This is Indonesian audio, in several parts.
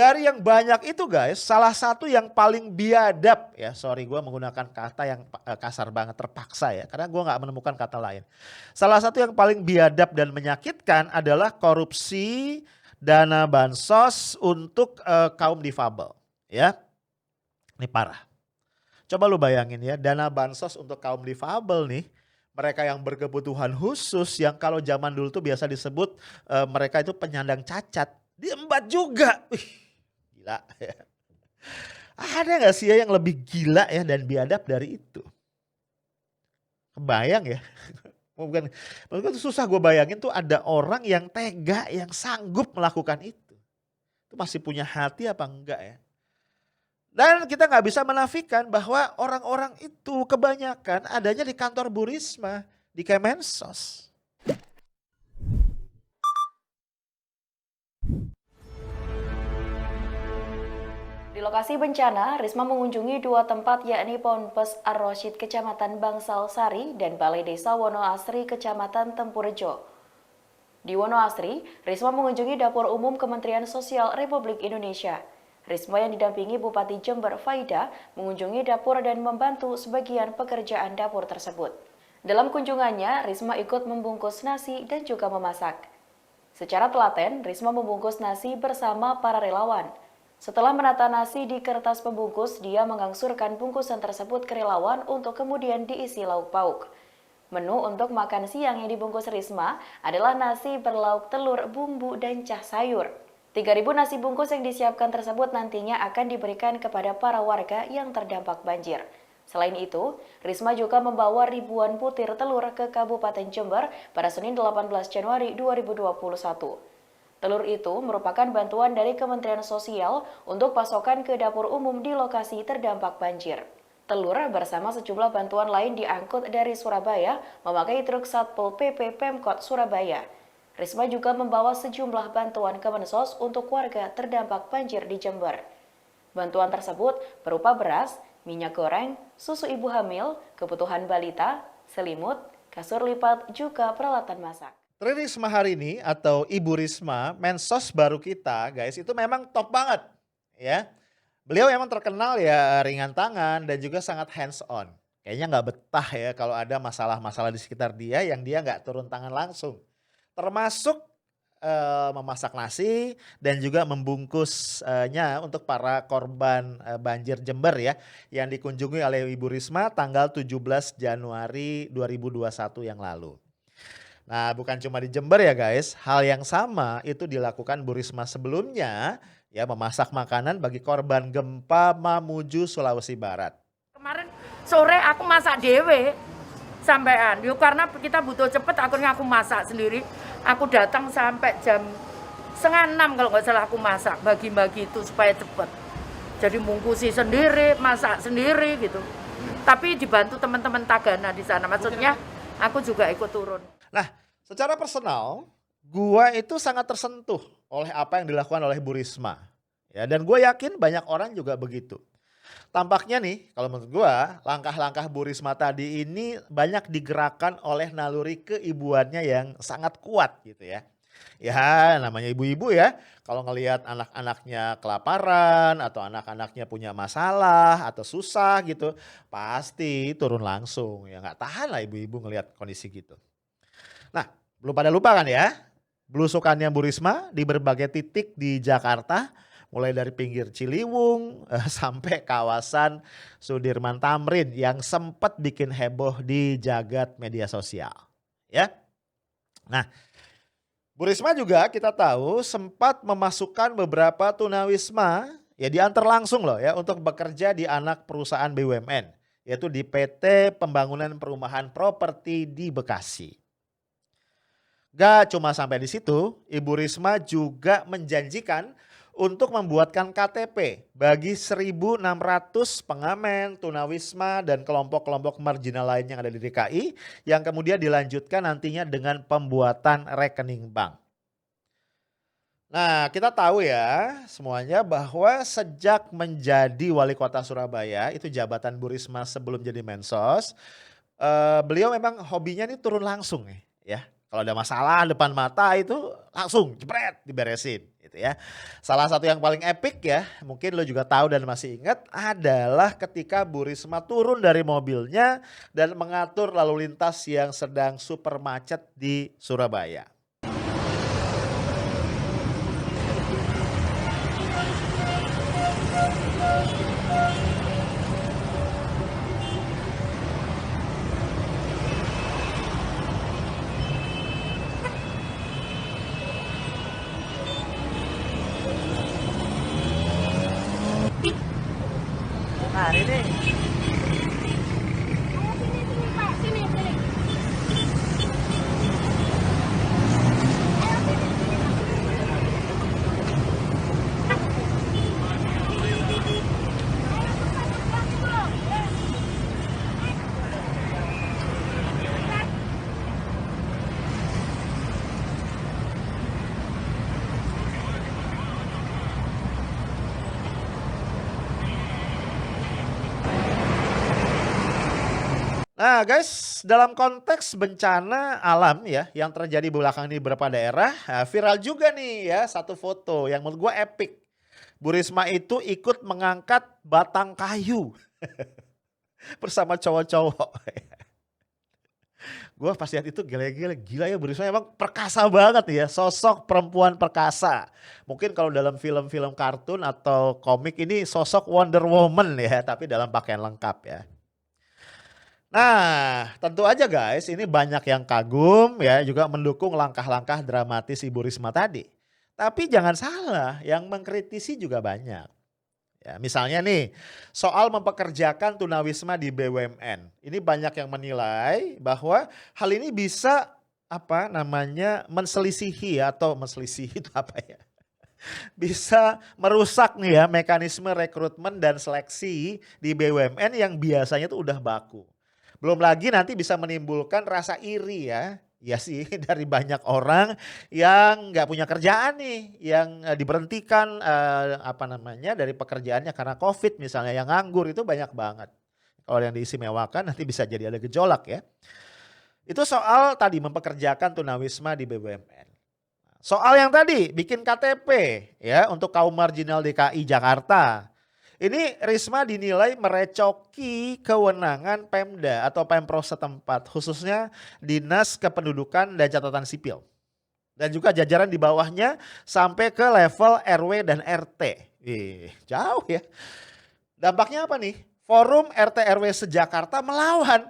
Dari yang banyak itu guys, salah satu yang paling biadab ya, sorry gue menggunakan kata yang kasar banget, terpaksa ya, karena gue nggak menemukan kata lain. Salah satu yang paling biadab dan menyakitkan adalah korupsi dana bansos untuk kaum difabel. Ya, ini parah. Coba lu bayangin ya, dana bansos untuk kaum difabel nih, mereka yang berkebutuhan khusus yang kalau zaman dulu tuh biasa disebut mereka itu penyandang cacat, diembat juga. Wih, gila ya. Ada gak sih ya yang lebih gila ya dan biadab dari itu? Kebayang ya? Bukan, maksudnya tuh susah gue bayangin tuh ada orang yang tega, yang sanggup melakukan itu. Itu masih punya hati apa enggak ya? Dan kita nggak bisa menafikan bahwa orang-orang itu kebanyakan adanya di kantor Bu Risma, di Kemensos. Di lokasi bencana, Risma mengunjungi dua tempat yakni Ponpes Ar-Rasyid Kecamatan Bangsal Sari dan Balai Desa Wonoasri Kecamatan Tempurjo. Di Wonoasri, Risma mengunjungi dapur umum Kementerian Sosial Republik Indonesia. Risma yang didampingi Bupati Jember Faida mengunjungi dapur dan membantu sebagian pekerjaan dapur tersebut. Dalam kunjungannya, Risma ikut membungkus nasi dan juga memasak. Secara telaten, Risma membungkus nasi bersama para relawan. Setelah menata nasi di kertas pembungkus, dia mengangsurkan bungkusan tersebut ke relawan untuk kemudian diisi lauk pauk. Menu untuk makan siang yang dibungkus Risma adalah nasi berlauk telur, bumbu, dan cah sayur. 3.000 nasi bungkus yang disiapkan tersebut nantinya akan diberikan kepada para warga yang terdampak banjir. Selain itu, Risma juga membawa ribuan butir telur ke Kabupaten Jember pada Senin 18 Januari 2021. Telur itu merupakan bantuan dari Kementerian Sosial untuk pasokan ke dapur umum di lokasi terdampak banjir. Telur bersama sejumlah bantuan lain diangkut dari Surabaya memakai truk Satpol PP Pemkot Surabaya. Risma juga membawa sejumlah bantuan Kemensos untuk warga terdampak banjir di Jember. Bantuan tersebut berupa beras, minyak goreng, susu ibu hamil, kebutuhan balita, selimut, kasur lipat, juga peralatan masak. Tri Risma hari ini atau Ibu Risma, Mensos baru kita guys, itu memang top banget ya. Beliau memang terkenal ya ringan tangan dan juga sangat hands on. Kayaknya nggak betah ya kalau ada masalah-masalah di sekitar dia yang dia nggak turun tangan langsung. Termasuk memasak nasi dan juga membungkusnya untuk para korban banjir Jember ya, yang dikunjungi oleh Ibu Risma tanggal 17 Januari 2021 yang lalu. Nah, bukan cuma di Jember ya guys, hal yang sama itu dilakukan Bu Risma sebelumnya ya, memasak makanan bagi korban gempa Mamuju Sulawesi Barat. Kemarin sore aku masak dewe sampean, yuk karena kita butuh cepet akhirnya aku masak sendiri. Aku datang sampai jam 5:30 kalau nggak salah aku masak, bagi-bagi itu supaya cepet. Jadi mungkusi sendiri, masak sendiri gitu. Tapi dibantu teman-teman Tagana di sana, maksudnya aku juga ikut turun. Nah, secara personal, gua itu sangat tersentuh oleh apa yang dilakukan oleh Bu Risma. Ya, dan gue yakin banyak orang juga begitu. Tampaknya nih, kalau menurut gua, langkah-langkah Bu Risma tadi ini banyak digerakkan oleh naluri keibuannya yang sangat kuat gitu ya. Ya namanya ibu-ibu ya, kalau ngelihat anak-anaknya kelaparan atau anak-anaknya punya masalah atau susah gitu, pasti turun langsung. Ya nggak tahan lah ibu-ibu ngelihat kondisi gitu. Nah, belum pada lupa kan ya, belusukannya Bu Risma di berbagai titik di Jakarta, mulai dari pinggir Ciliwung sampai kawasan Sudirman Tamrin yang sempat bikin heboh di jagat media sosial. Ya, nah Bu Risma juga kita tahu sempat memasukkan beberapa tunawisma ya diantar langsung loh ya untuk bekerja di anak perusahaan BUMN, yaitu di PT Pembangunan Perumahan Properti di Bekasi. Gak cuma sampai di situ, Ibu Risma juga menjanjikan untuk membuatkan KTP bagi 1.600 pengamen, tunawisma, dan kelompok-kelompok marginal lain yang ada di DKI yang kemudian dilanjutkan nantinya dengan pembuatan rekening bank. Nah, kita tahu ya semuanya bahwa sejak menjadi wali kota Surabaya, itu jabatan Bu Risma sebelum jadi Mensos, beliau memang hobinya ini turun langsung ya. Kalau ada masalah depan mata itu langsung jebret diberesin gitu ya. Salah satu yang paling epic ya, mungkin lo juga tahu dan masih ingat adalah ketika Bu Risma turun dari mobilnya dan mengatur lalu lintas yang sedang super macet di Surabaya. Nah ini Nah guys, dalam konteks bencana alam ya yang terjadi belakangan di beberapa daerah, viral juga nih ya satu foto yang menurut gue epic. Bu Risma itu ikut mengangkat batang kayu bersama cowok-cowok. Gue pas lihat itu gila ya Bu Risma emang perkasa banget ya, sosok perempuan perkasa. Mungkin kalau dalam film-film kartun atau komik ini sosok Wonder Woman ya, tapi dalam pakaian lengkap ya. Nah, tentu aja guys, ini banyak yang kagum ya, juga mendukung langkah-langkah dramatis Ibu Risma tadi. Tapi jangan salah, yang mengkritisi juga banyak. Ya, misalnya nih, soal mempekerjakan tunawisma di BUMN. Ini banyak yang menilai bahwa hal ini bisa menselisihi atau menselisihi itu apa ya? Bisa merusak nih ya mekanisme rekrutmen dan seleksi di BUMN yang biasanya tuh udah baku. Belum lagi nanti bisa menimbulkan rasa iri ya. Ya sih dari banyak orang yang nggak punya kerjaan nih, yang diberhentikan dari pekerjaannya karena COVID misalnya, yang nganggur itu banyak banget. Kalau yang diistimewakan nanti bisa jadi ada gejolak ya. Itu soal tadi mempekerjakan tunawisma di BUMN. Soal yang tadi bikin KTP ya untuk kaum marginal DKI Jakarta. Ini Risma dinilai merecoki kewenangan Pemda atau Pemprov setempat, khususnya Dinas Kependudukan dan Catatan Sipil. Dan juga jajaran di bawahnya sampai ke level RW dan RT. Jauh ya. Dampaknya apa nih? Forum RT RW se-Jakarta melawan.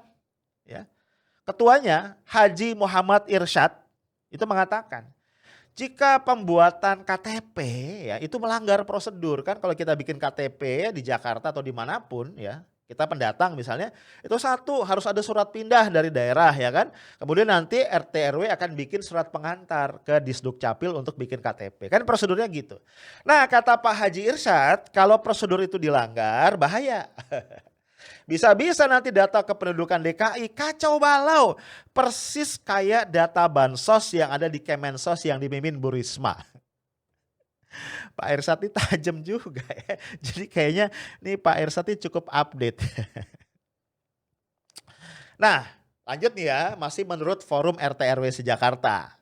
Ya. Ketuanya Haji Muhammad Irsyad itu mengatakan, jika pembuatan KTP ya itu melanggar prosedur, kan kalau kita bikin KTP di Jakarta atau dimanapun ya, kita pendatang misalnya, itu satu harus ada surat pindah dari daerah ya kan. Kemudian nanti RT RW akan bikin surat pengantar ke Disduk Capil untuk bikin KTP. Kan prosedurnya gitu. Nah kata Pak Haji Irsyad, kalau prosedur itu dilanggar bahaya. Bisa-bisa nanti data kependudukan DKI kacau balau. Persis kayak data bansos yang ada di Kemensos yang dipimpin Bu Risma. Pak Irsyad ini tajam juga ya. Jadi kayaknya nih Pak Irsyad ini cukup update. Nah lanjut nih ya, masih menurut Forum RT RW se-Jakarta.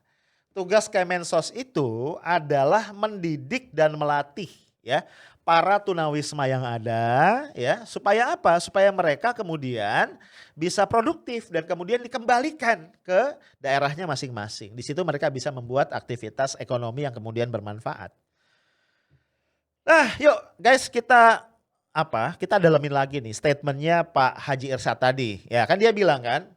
Tugas Kemensos itu adalah mendidik dan melatih ya para tunawisma yang ada ya, supaya apa? Supaya mereka kemudian bisa produktif dan kemudian dikembalikan ke daerahnya masing-masing. Di situ mereka bisa membuat aktivitas ekonomi yang kemudian bermanfaat. Nah, yuk guys kita dalamin lagi nih statementnya Pak Haji Irsyad tadi. Ya, kan dia bilang kan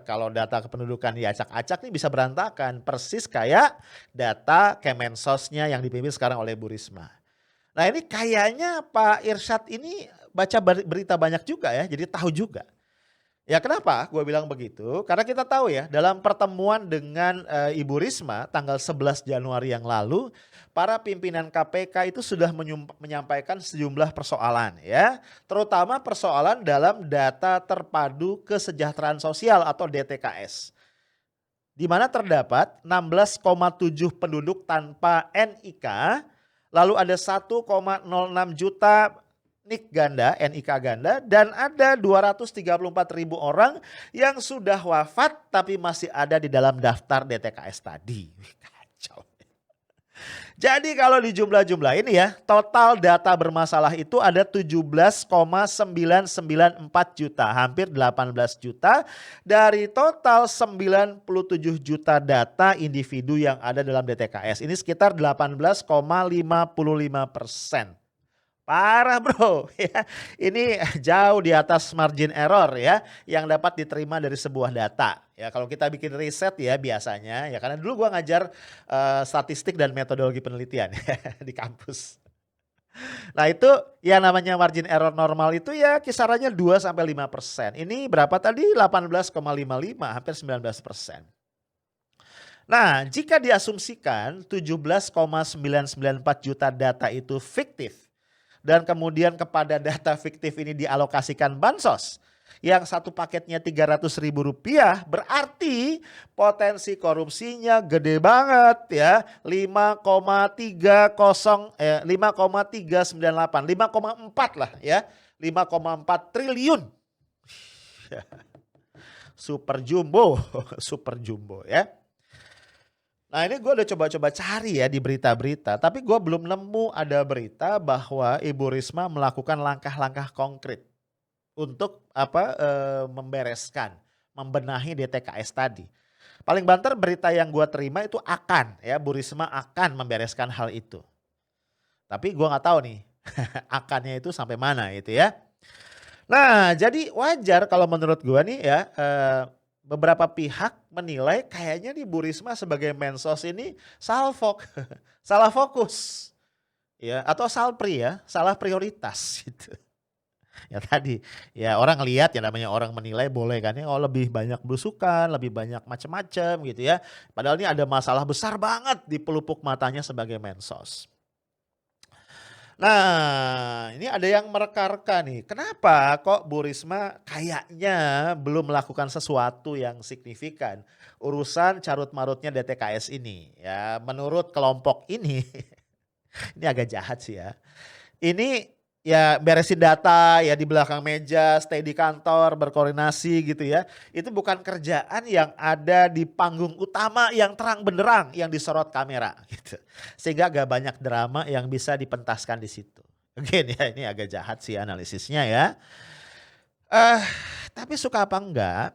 kalau data kependudukan diacak-acak nih bisa berantakan, persis kayak data Kemensosnya yang dipimpin sekarang oleh Bu Risma. Nah ini kayaknya Pak Irsyad ini baca berita banyak juga ya, jadi tahu juga. Ya kenapa gue bilang begitu? Karena kita tahu ya dalam pertemuan dengan Ibu Risma tanggal 11 Januari yang lalu, para pimpinan KPK itu sudah menyampaikan sejumlah persoalan ya. Terutama persoalan dalam data terpadu kesejahteraan sosial atau DTKS. Di mana terdapat 16,7 penduduk tanpa NIK. Lalu ada 1,06 juta NIK ganda, dan ada 234.000 orang yang sudah wafat tapi masih ada di dalam daftar DTKS tadi. Kacau. Jadi kalau di jumlah-jumlah ini ya, total data bermasalah itu ada 17,994 juta, hampir 18 juta dari total 97 juta data individu yang ada dalam DTKS. Ini sekitar 18,55%. Parah bro, ya. Ini jauh di atas margin error ya yang dapat diterima dari sebuah data. Ya kalau kita bikin riset ya biasanya ya karena dulu gua ngajar statistik dan metodologi penelitian di kampus. Nah itu yang namanya margin error normal itu ya kisarannya 2 sampai 5%. Ini berapa tadi? 18,55 hampir 19%. Nah, jika diasumsikan 17,994 juta data itu fiktif dan kemudian kepada data fiktif ini dialokasikan bansos yang satu paketnya Rp300.000 berarti potensi korupsinya gede banget ya 5,398 5,4 lah ya 5,4 triliun super jumbo super jumbo ya. Nah ini gue udah coba-coba cari ya di berita-berita, tapi gue belum nemu ada berita bahwa Ibu Risma melakukan langkah-langkah konkret untuk membereskan, membenahi DTKS tadi. Paling banter berita yang gue terima itu akan ya Bu Risma akan membereskan hal itu. Tapi gue nggak tahu nih akannya itu sampai mana itu ya. Nah jadi wajar kalau menurut gue nih ya. Beberapa pihak menilai kayaknya nih Bu Risma sebagai mensos ini salah fokus ya atau salpri ya, salah prioritas gitu. Ya tadi ya orang lihat ya namanya orang menilai boleh kan ya, oh lebih banyak belusukan, lebih banyak macam-macam gitu ya. Padahal ini ada masalah besar banget di pelupuk matanya sebagai mensos. Nah, ini ada yang mereka-reka nih. Kenapa kok Bu Risma kayaknya belum melakukan sesuatu yang signifikan urusan carut-marutnya DTKS ini? Ya, menurut kelompok ini, ini agak jahat sih ya. Ini ya beresin data ya di belakang meja, stay di kantor, berkoordinasi gitu ya. Itu bukan kerjaan yang ada di panggung utama yang terang benderang yang disorot kamera gitu. Sehingga agak banyak drama yang bisa dipentaskan di situ. Mungkin ya ini agak jahat sih analisisnya ya. Tapi suka apa enggak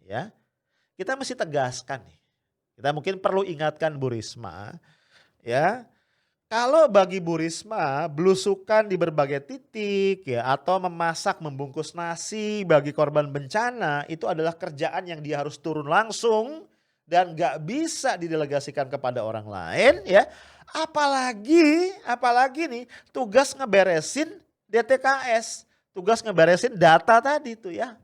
ya. Kita mesti tegaskan nih. Kita mungkin perlu ingatkan Bu Risma ya. Kalau bagi Bu Risma belusukan di berbagai titik ya atau memasak membungkus nasi bagi korban bencana itu adalah kerjaan yang dia harus turun langsung dan gak bisa didelegasikan kepada orang lain ya. Apalagi nih tugas ngeberesin DTKS, tugas ngeberesin data tadi tuh ya.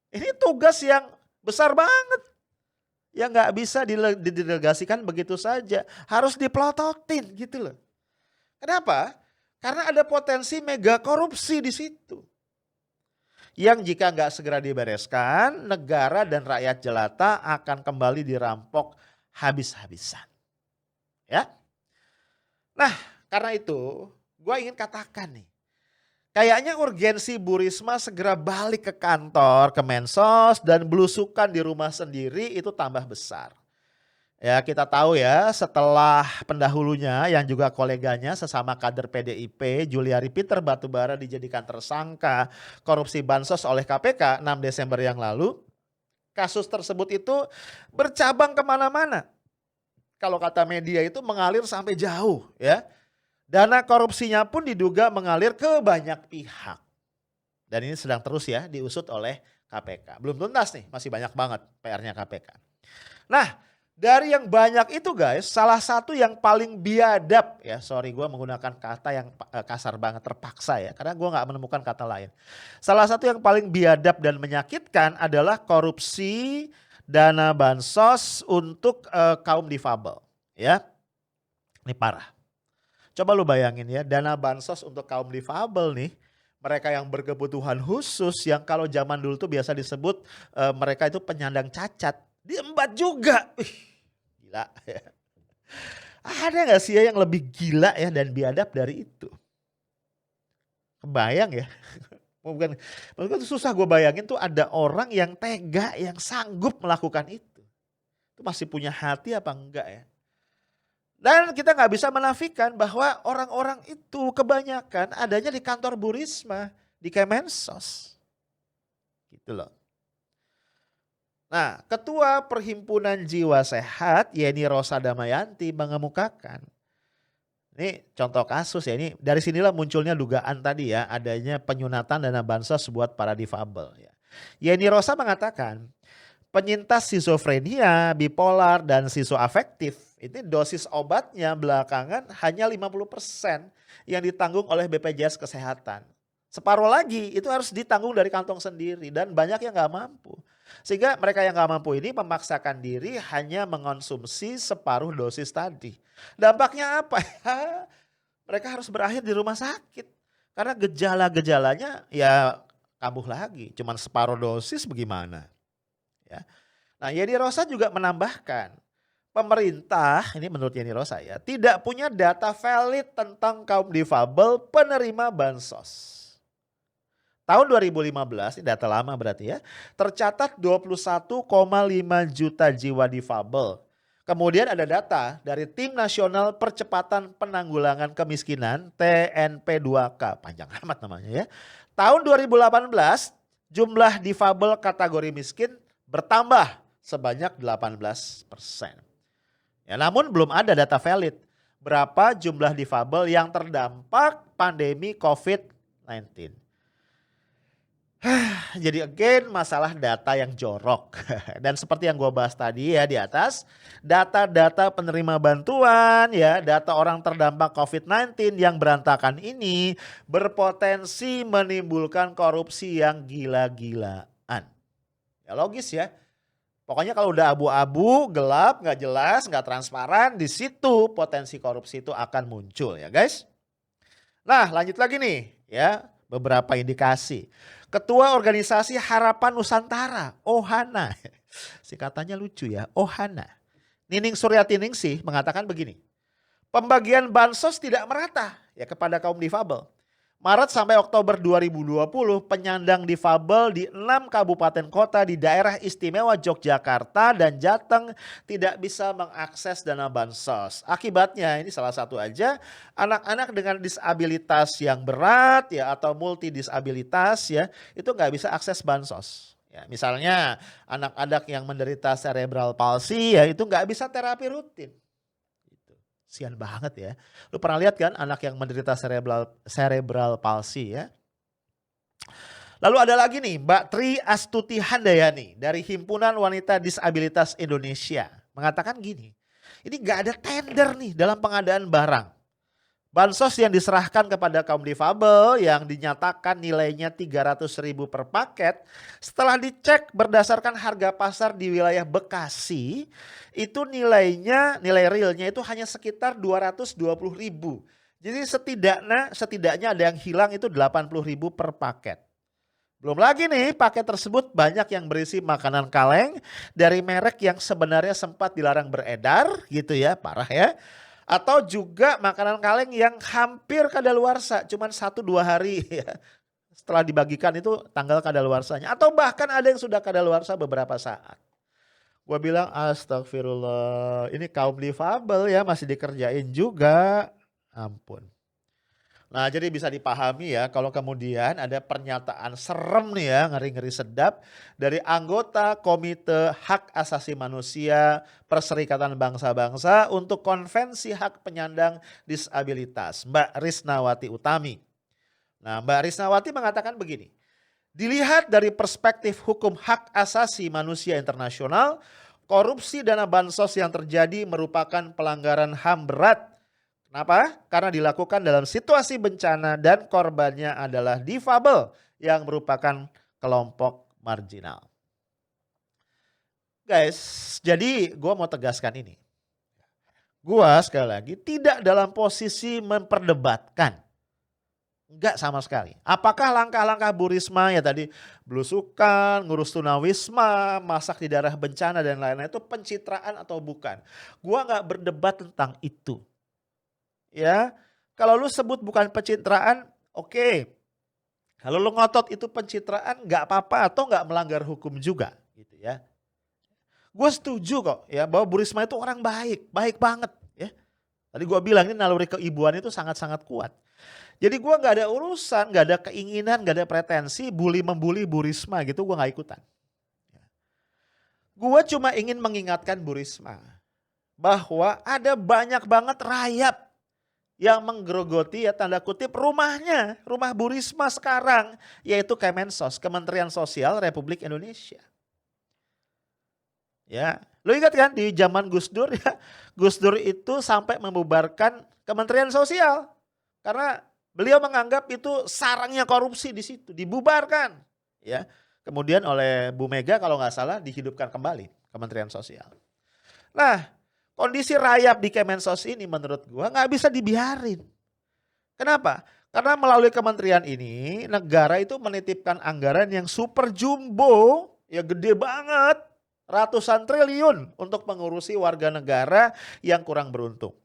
Ini tugas yang besar banget. Yang nggak bisa didelegasikan begitu saja. Harus dipelototin gitu loh. Kenapa? Karena ada potensi mega korupsi di situ. Yang jika nggak segera dibereskan, negara dan rakyat jelata akan kembali dirampok habis-habisan. Ya. Nah karena itu gue ingin katakan nih. Kayaknya urgensi Bu Risma segera balik ke kantor, ke Mensos dan belusukan di rumah sendiri itu tambah besar. Ya kita tahu ya setelah pendahulunya yang juga koleganya sesama kader PDIP Juliari Peter Batubara dijadikan tersangka korupsi bansos oleh KPK 6 Desember yang lalu. Kasus tersebut itu bercabang kemana-mana. Kalau kata media itu mengalir sampai jauh ya. Dana korupsinya pun diduga mengalir ke banyak pihak. Dan ini sedang terus ya diusut oleh KPK. Belum tuntas nih, masih banyak banget PR-nya KPK. Nah dari yang banyak itu guys, salah satu yang paling biadab ya. Sorry gue menggunakan kata yang kasar banget, terpaksa ya. Karena gue gak menemukan kata lain. Salah satu yang paling biadab dan menyakitkan adalah korupsi dana bansos untuk kaum difabel. Ya, ini parah. Coba lu bayangin ya, dana bansos untuk kaum difabel nih, mereka yang berkebutuhan khusus yang kalau zaman dulu tuh biasa disebut mereka itu penyandang cacat, diembat juga. Gila ya. Ada gak sih ya yang lebih gila ya dan biadab dari itu? Kebayang ya? Bukan itu susah gue bayangin tuh ada orang yang tega yang sanggup melakukan itu. Itu masih punya hati apa enggak ya? Dan kita nggak bisa menafikan bahwa orang-orang itu kebanyakan adanya di kantor Bu Risma, di Kemensos. Gitu loh. Nah, Ketua Perhimpunan Jiwa Sehat Yeni Rosa Damayanti mengemukakan, ini contoh kasus ya, ini dari sinilah munculnya dugaan tadi ya, adanya penyunatan dana bansos buat para difabel ya. Yeni Rosa mengatakan, penyintas skizofrenia, bipolar, dan skizoafektif, ini dosis obatnya belakangan hanya 50% yang ditanggung oleh BPJS Kesehatan. Separuh lagi itu harus ditanggung dari kantong sendiri dan banyak yang nggak mampu. Sehingga mereka yang nggak mampu ini memaksakan diri hanya mengonsumsi separuh dosis tadi. Dampaknya apa ya? Mereka harus berakhir di rumah sakit. Karena gejala-gejalanya ya kambuh lagi. Cuman separuh dosis bagaimana? Ya. Nah, Yeni Rosa juga menambahkan, pemerintah, ini menurut Yeni Rosa ya, tidak punya data valid tentang kaum difabel penerima bansos. Tahun 2015, ini data lama berarti ya, tercatat 21,5 juta jiwa difabel. Kemudian ada data dari Tim Nasional Percepatan Penanggulangan Kemiskinan TNP2K, panjang amat namanya ya. Tahun 2018 jumlah difabel kategori miskin bertambah sebanyak 18%. Ya, namun belum ada data valid berapa jumlah difabel yang terdampak pandemi COVID-19. Jadi again masalah data yang jorok. Dan seperti yang gue bahas tadi ya di atas, data-data penerima bantuan ya, data orang terdampak COVID-19 yang berantakan ini berpotensi menimbulkan korupsi yang gila-gilaan. Ya logis ya. Pokoknya kalau udah abu-abu, gelap, nggak jelas, nggak transparan, di situ potensi korupsi itu akan muncul ya guys. Nah lanjut lagi nih ya, beberapa indikasi. Ketua Organisasi Harapan Nusantara, Ohana, singkatannya lucu ya, Ohana. Nining Suryatiningsih mengatakan begini, pembagian bansos tidak merata ya kepada kaum difabel. Maret sampai Oktober 2020 penyandang difabel di 6 kabupaten kota di daerah istimewa Yogyakarta dan Jateng tidak bisa mengakses dana bansos. Akibatnya ini salah satu aja, anak-anak dengan disabilitas yang berat ya atau multidisabilitas ya itu nggak bisa akses bansos. Ya, misalnya anak-anak yang menderita cerebral palsy ya itu nggak bisa terapi rutin. Sian banget ya. Lu pernah lihat kan anak yang menderita cerebral palsy ya. Lalu ada lagi nih Mbak Tri Astuti Handayani dari Himpunan Wanita Disabilitas Indonesia. Mengatakan gini, ini gak ada tender nih dalam pengadaan barang. Bansos yang diserahkan kepada kaum difabel yang dinyatakan nilainya 300.000 per paket, setelah dicek berdasarkan harga pasar di wilayah Bekasi, itu nilai realnya itu hanya sekitar 220.000. Jadi setidaknya ada yang hilang itu 80.000 per paket. Belum lagi nih paket tersebut banyak yang berisi makanan kaleng dari merek yang sebenarnya sempat dilarang beredar gitu ya, parah ya. Atau juga makanan kaleng yang hampir kadaluarsa, cuman 1-2 hari ya. Setelah dibagikan itu tanggal kadaluarsanya. Atau bahkan ada yang sudah kadaluarsa beberapa saat. Gue bilang astagfirullah, ini kaum difabel ya masih dikerjain juga. Ampun. Nah jadi bisa dipahami ya kalau kemudian ada pernyataan serem nih ya, ngeri-ngeri sedap dari anggota Komite Hak Asasi Manusia Perserikatan Bangsa-Bangsa untuk Konvensi Hak Penyandang Disabilitas, Mbak Risnawati Utami. Nah Mbak Risnawati mengatakan begini, dilihat dari perspektif hukum hak asasi manusia internasional, korupsi dana bansos yang terjadi merupakan pelanggaran HAM berat. Kenapa? Karena dilakukan dalam situasi bencana dan korbannya adalah difabel yang merupakan kelompok marginal. Guys, jadi gue mau tegaskan ini. Gue sekali lagi tidak dalam posisi memperdebatkan. Enggak sama sekali. Apakah langkah-langkah Bu Risma ya tadi belusukan, ngurus tunawisma, masak di daerah bencana dan lain-lain itu pencitraan atau bukan? Gue gak berdebat tentang itu. Ya, kalau lu sebut bukan pencitraan, oke. Kalau lu ngotot itu pencitraan, nggak apa-apa atau nggak melanggar hukum juga, gitu ya. Gue setuju kok, ya bahwa Bu Risma itu orang baik, baik banget, ya. Tadi gue bilang ini naluri keibuan itu sangat-sangat kuat. Jadi gue nggak ada urusan, nggak ada keinginan, nggak ada pretensi membuli Bu Risma gitu, gue nggak ikutan. Gue cuma ingin mengingatkan Bu Risma bahwa ada banyak banget rayap yang menggerogoti ya tanda kutip rumahnya, rumah Bu Risma sekarang, yaitu Kemensos, Kementerian Sosial Republik Indonesia. Ya, lo ingat kan di zaman Gus Dur ya, Gus Dur itu sampai membubarkan Kementerian Sosial karena beliau menganggap itu sarangnya korupsi di situ, dibubarkan. Ya, kemudian oleh Bu Mega kalau nggak salah dihidupkan kembali Kementerian Sosial. Nah, kondisi rayap di Kemensos ini menurut gua nggak bisa dibiarin. Kenapa? Karena melalui kementerian ini negara itu menitipkan anggaran yang super jumbo, ya gede banget, ratusan triliun untuk mengurusi warga negara yang kurang beruntung.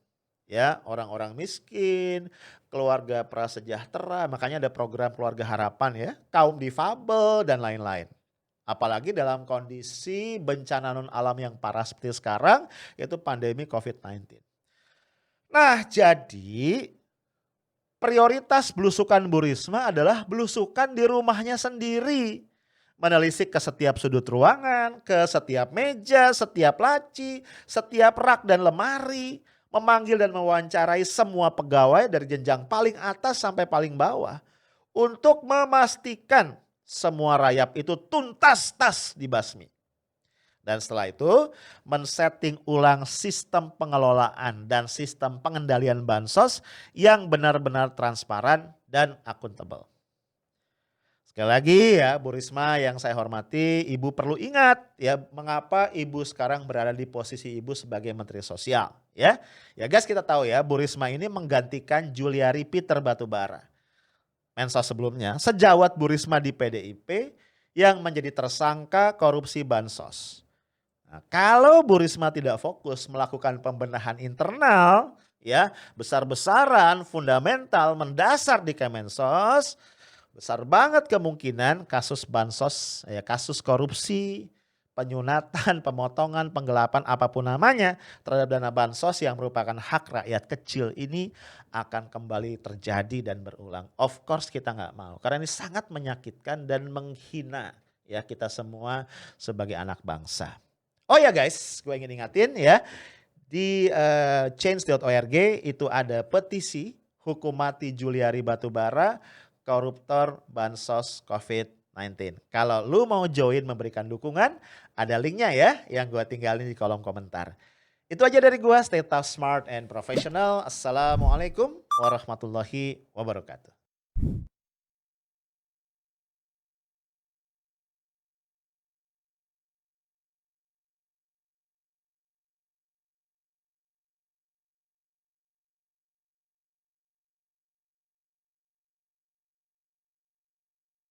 Ya, orang-orang miskin, keluarga prasejahtera, makanya ada program keluarga harapan ya, kaum difabel dan lain-lain. Apalagi dalam kondisi bencana non alam yang parah seperti sekarang, yaitu pandemi COVID-19. Nah, jadi prioritas belusukan Bu Risma adalah belusukan di rumahnya sendiri. Menelisik ke setiap sudut ruangan, ke setiap meja, setiap laci, setiap rak dan lemari. Memanggil dan mewawancarai semua pegawai dari jenjang paling atas sampai paling bawah. Untuk memastikan semua rayap itu tuntas dibasmi. Dan setelah itu men-setting ulang sistem pengelolaan dan sistem pengendalian bansos yang benar-benar transparan dan akuntabel. Sekali lagi ya Bu Risma yang saya hormati, Ibu perlu ingat ya mengapa Ibu sekarang berada di posisi Ibu sebagai Menteri Sosial. Ya guys, kita tahu ya Bu Risma ini menggantikan Juliari Peter Batubara. Mensos sebelumnya, sejawat Bu Risma di PDIP yang menjadi tersangka korupsi bansos. Nah, kalau Bu Risma tidak fokus melakukan pembenahan internal, ya besar-besaran, fundamental, mendasar di Kemensos, besar banget kemungkinan kasus bansos, ya kasus korupsi, penyunatan, pemotongan, penggelapan apapun namanya terhadap dana bansos yang merupakan hak rakyat kecil ini akan kembali terjadi dan berulang. Of course kita nggak mau karena ini sangat menyakitkan dan menghina ya kita semua sebagai anak bangsa. Oh ya guys, gue ingin ingatin ya di change.org itu ada petisi hukum mati Juliari Batubara, koruptor bansos COVID-19. Kalau lu mau join memberikan dukungan, ada linknya ya yang gue tinggalin di kolom komentar. Itu aja dari gue, stay tough, smart, and professional. Assalamualaikum warahmatullahi wabarakatuh.